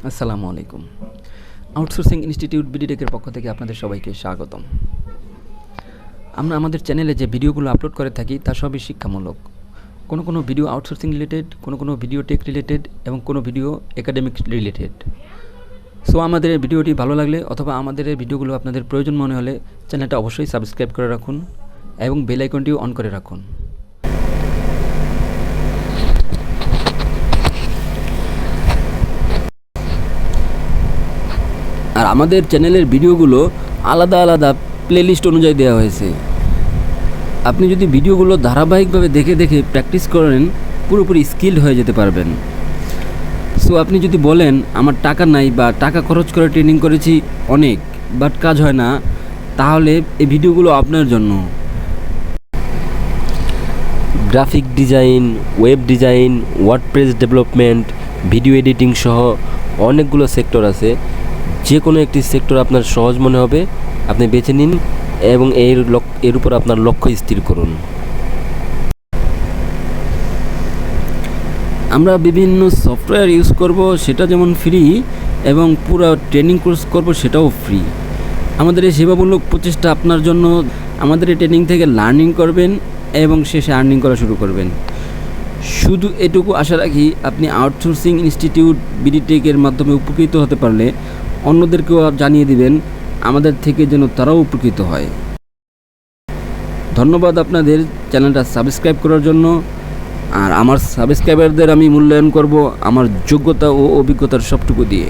আসসালামু আলাইকুম। Outsourcing institute বিডিটেকের পক্ষ থেকে আপনাদের সবাইকে স্বাগতম। আমরা আমাদের চ্যানেলে যে ভিডিওগুলো আপলোড করে থাকি তা সবই শিক্ষামূলক। কোনো ভিডিও আউটসোর্সিং রিলেটেড, কোনো ভিডিও টেক রিলেটেড এবং কোনো ভিডিও একাডেমিক রিলেটেড। সো আমাদের এই ভিডিওটি ভালো লাগলে অথবা আমাদের এই ভিডিওগুলো আপনাদের প্রয়োজন মনে হলে চ্যানেলটা অবশ্যই সাবস্ক্রাইব করে রাখুন এবং বেল আইকনটিও অন করে রাখুন। আর আমাদের চ্যানেলের ভিডিওগুলো আলাদা আলাদা প্লেলিস্ট অনুযায়ী দেওয়া হয়েছে। আপনি যদি ভিডিওগুলো ধারাবাহিকভাবে দেখে দেখে প্র্যাকটিস করেন পুরোপুরি স্কিলড হয়ে যেতে পারবেন। সো আপনি যদি বলেন আমার টাকা নাই বা টাকা খরচ করে ট্রেনিং করেছি অনেক বাট কাজ হয় না, তাহলে এই ভিডিওগুলো আপনার জন্য। Graphic design, web design, WordPress development, video editing সহ অনেকগুলো সেক্টর আছে। যে কোনো একটি সেক্টর আপনার সহজ মনে হবে আপনি বেছে নিন এবং এর উপর আপনার লক্ষ্য স্থির করুন। আমরা বিভিন্ন সফটওয়্যার ইউজ করব, সেটা যেমন ফ্রি, এবং পুরো ট্রেনিং কোর্স করব সেটাও ফ্রি। আমাদের এই সেবামূলক প্রচেষ্টা আপনার জন্য। আমাদের এই ট্রেনিং থেকে লার্নিং করবেন এবং শেষে আর্নিং করা শুরু করবেন। শুধু এটুকু আশা রাখি আপনি আউটসোর্সিং ইনস্টিটিউট বিডিটেকের মাধ্যমে উপকৃত হতে পারলে অন্যদেরকেও জানিয়ে দিবেন আমাদের থেকে যেন তারাও উপকৃত হয়। ধন্যবাদ আপনাদের চ্যানেলটা সাবস্ক্রাইব করার জন্য। আর আমার সাবস্ক্রাইবারদের আমি মূল্যায়ন করব আমার যোগ্যতা ও অভিজ্ঞতার সবটুকু দিয়ে।